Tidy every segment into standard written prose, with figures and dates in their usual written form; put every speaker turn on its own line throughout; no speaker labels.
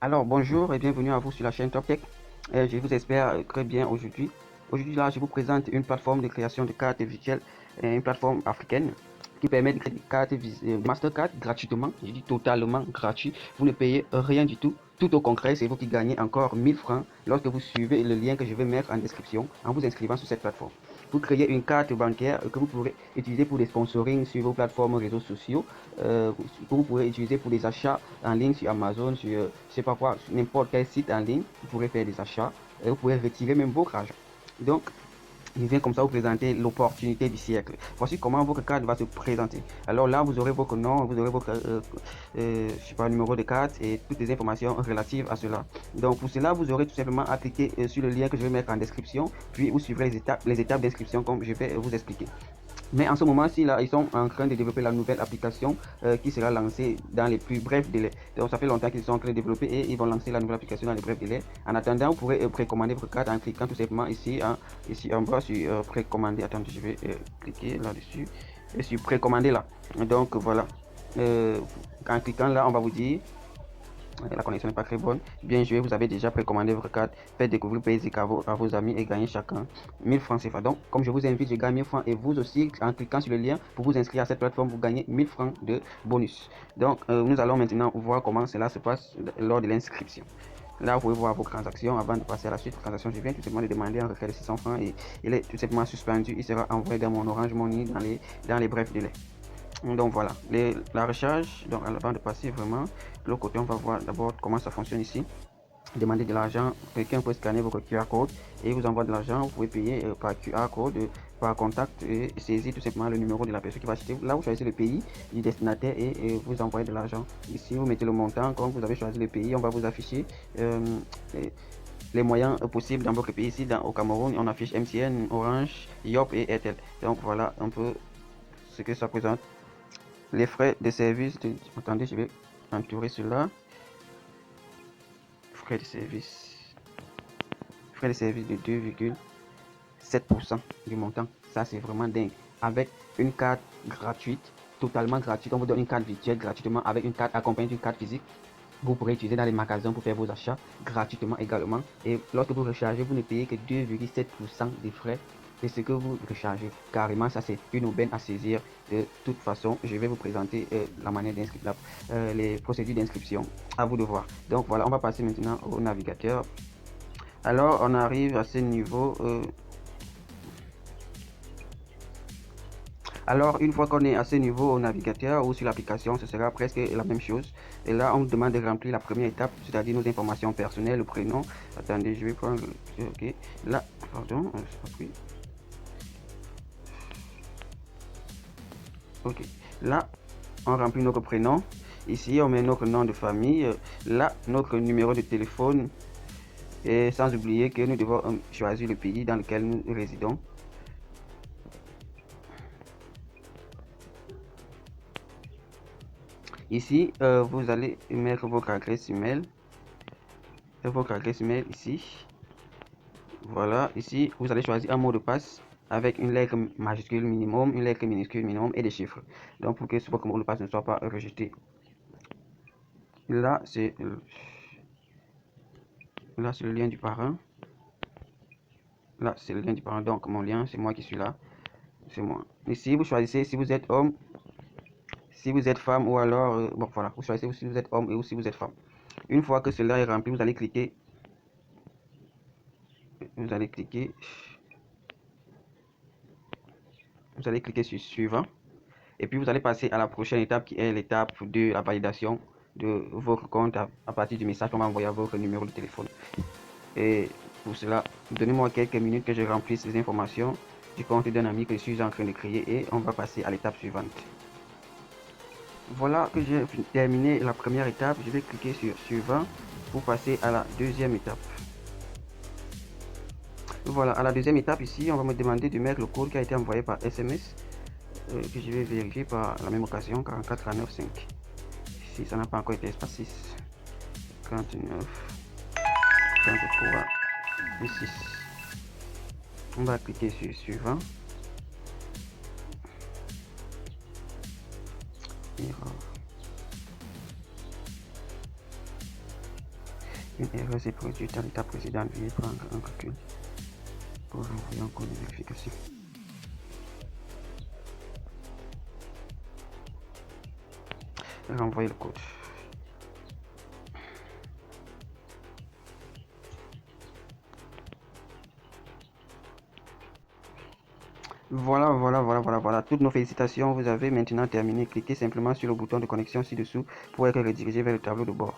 Alors bonjour et bienvenue à vous sur la chaîne Top Tech. Je vous espère très bien aujourd'hui. Aujourd'hui là, je vous présente une plateforme de création de cartes virtuelles, une plateforme africaine qui permet de créer des cartes Mastercard gratuitement. Je dis totalement gratuit. Vous ne payez rien du tout. Tout au concret, c'est vous qui gagnez encore 1000 francs lorsque vous suivez le lien que je vais mettre en description en vous inscrivant sur cette plateforme. Vous créez une carte bancaire que vous pourrez utiliser pour des sponsorings sur vos plateformes réseaux sociaux, que vous pourrez utiliser pour des achats en ligne sur Amazon, sur je sais pas quoi, sur n'importe quel site en ligne. Vous pourrez faire des achats et vous pouvez retirer même votre argent. Donc, je viens comme ça vous présenter l'opportunité du siècle. Voici comment votre carte va se présenter. Alors là, vous aurez votre nom, vous aurez votre je sais pas, numéro de carte et toutes les informations relatives à cela. Donc pour cela, vous aurez tout simplement à cliquer sur le lien que je vais mettre en description, puis vous suivrez les étapes d'inscription comme je vais vous expliquer. Mais en ce moment-ci, là, ils sont en train de développer la nouvelle application qui sera lancée dans les plus brefs délais. Donc, ça fait longtemps qu'ils sont en train de développer et ils vont lancer la nouvelle application dans les brefs délais. En attendant, vous pourrez précommander votre carte en cliquant tout simplement ici, ici en bas sur précommander. Attendez, je vais cliquer là-dessus et sur précommander là. Donc, voilà. En cliquant là, on va vous dire la connexion n'est pas très bonne, bien joué, vous avez déjà précommandé votre carte, faites découvrir Basic à vos amis et gagnez chacun 1000 francs CFA. Donc, comme je vous invite, je gagne 1000 francs et vous aussi, en cliquant sur le lien pour vous inscrire à cette plateforme, vous gagnez 1000 francs de bonus. Donc, nous allons maintenant voir comment cela se passe lors de l'inscription. Là, vous pouvez voir vos transactions avant de passer à la suite. Transaction, je viens tout simplement de demander un retrait de 600 francs et il est tout simplement suspendu. Il sera envoyé dans mon Orange Money dans les brefs délais. Donc voilà, la recharge, donc avant de passer vraiment, de l'autre côté, on va voir d'abord comment ça fonctionne ici. Demander de l'argent, quelqu'un peut scanner votre QR code et vous envoie de l'argent, vous pouvez payer par QR code, par contact et saisir tout simplement le numéro de la personne qui va acheter. Là, vous choisissez le pays du destinataire et vous envoyez de l'argent. Ici, vous mettez le montant, comme vous avez choisi le pays, on va vous afficher euh, les moyens possibles dans votre pays. Ici, au Cameroun, on affiche MTN, Orange, Yop et Airtel. Donc voilà un peu ce que ça présente. Les frais de service, attendez, je vais entourer cela. Frais de service. Frais de service de 2,7% du montant. Ça, c'est vraiment dingue. Avec une carte gratuite, totalement gratuite. On vous donne une carte virtuelle gratuitement avec une carte accompagnée d'une carte physique. Vous pourrez utiliser dans les magasins pour faire vos achats gratuitement également. Et lorsque vous rechargez, vous ne payez que 2,7% des frais de ce que vous rechargez. Carrément, ça c'est une aubaine à saisir. De toute façon, je vais vous présenter la manière d'inscrire, les procédures d'inscription. À vous de voir. Donc voilà, on va passer maintenant au navigateur. Alors, on arrive à ce niveau. Alors, une fois qu'on est à ce niveau au navigateur ou sur l'application, ce sera presque la même chose. Et là, on nous demande de remplir la première étape, c'est-à-dire nos informations personnelles, le prénom. Attendez, je vais prendre. Ok. Là, pardon, c'est pas pris. Ok. Là, on remplit notre prénom. Ici, on met notre nom de famille. Là, notre numéro de téléphone. Et sans oublier que nous devons choisir le pays dans lequel nous résidons. Ici, vous allez mettre votre adresse email. Votre adresse email ici. Voilà, ici, vous allez choisir un mot de passe avec une lettre majuscule minimum, une lettre minuscule minimum et des chiffres. Donc, pour que votre mot de passe ne soit pas rejeté. Là, c'est le lien du parrain. Là, c'est le lien du parrain. Donc, mon lien, c'est moi qui suis là. C'est moi. Ici, vous choisissez si vous êtes homme, si vous êtes femme ou alors, bon, voilà, vous choisissez si vous êtes homme et si vous êtes femme. Une fois que cela est rempli, vous allez cliquer. Vous allez cliquer. Vous allez cliquer sur suivant. Et puis vous allez passer à la prochaine étape qui est l'étape de la validation de votre compte à partir du message qu'on va envoyer à votre numéro de téléphone. Et pour cela, donnez-moi quelques minutes que je remplisse les informations du compte d'un ami que je suis en train de créer et on va passer à l'étape suivante. Voilà que j'ai terminé la première étape. Je vais cliquer sur suivant pour passer à la deuxième étape. Voilà, à la deuxième étape ici, on va me demander de mettre le code qui a été envoyé par SMS que je vais vérifier par la même occasion 44 5. Si ça n'a pas encore été espace 6 39 33 et 6. On va cliquer sur suivant. Erreur. Une erreur s'est produite à l'étape précédente. Veuillez prendre un recul pour envoyer un code de vérification. Renvoyer le code. Voilà. Toutes nos félicitations. Vous avez maintenant terminé. Cliquez simplement sur le bouton de connexion ci-dessous pour être redirigé vers le tableau de bord.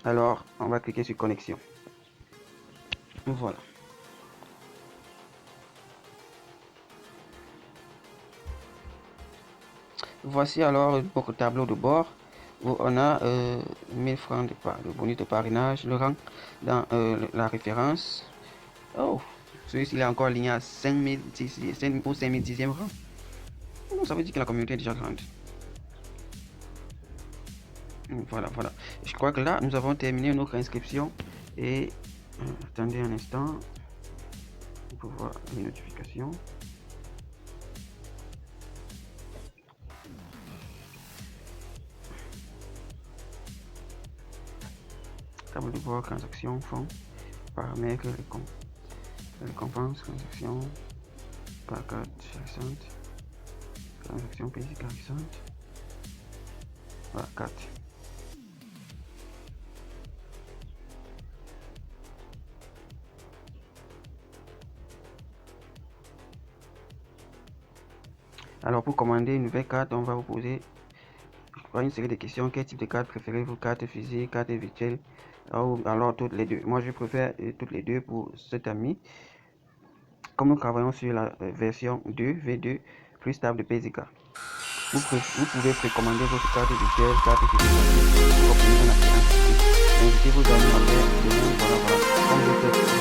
Alors, on va cliquer sur connexion. Voilà. Voici alors notre tableau de bord où on a 1000 francs de bonus de parrainage, le rang dans la référence. Oh, celui-ci est encore aligné à 5000 au 5010e rang. Oh, ça veut dire que la communauté est déjà grande. Voilà. Je crois que là, nous avons terminé notre inscription. Et attendez un instant pour voir les notifications. Tableau de bord, transaction, fonds, paramètres, récompenses, transaction, par carte récente, transaction physique récente, voilà, carte. Alors pour commander une nouvelle carte, on va vous poser une série de questions. Quel type de carte préférez-vous? Carte physique, carte virtuelle, ou alors toutes les deux? Moi je préfère toutes les deux pour cet ami. Comme nous travaillons sur la version 2 V2 plus stable de PZK, vous pouvez précommander votre carte virtuelle, carte physique pour obtenir un assurance. Invitez vos amis à faire de vous. Voilà. Comme je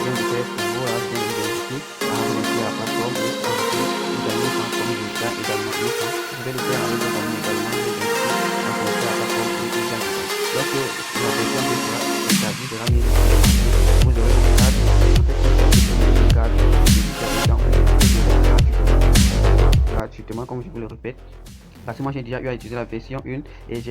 viens de faire pour vous, là, je viens de vous inviter à remercier la plateforme et à vous gagner comme résultat également. Je vais le faire avec vos amis également. Je vais à connecter à la plateforme et également. Lorsque la version sera établie, sera mise en place, vous aurez vos cartes. En fait, une carte gratuitement, comme je vous le répète. Parce que moi j'ai déjà eu à utiliser la version 1 et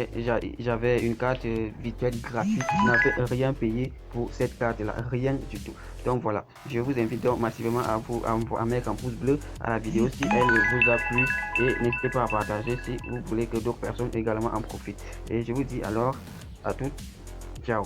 j'avais une carte virtuelle gratuite. Je n'avais rien payé pour cette carte là, rien du tout. Donc voilà, je vous invite donc massivement à mettre un pouce bleu à la vidéo si elle vous a plu et n'hésitez pas à partager si vous voulez que d'autres personnes également en profitent. Et je vous dis alors à toutes, ciao.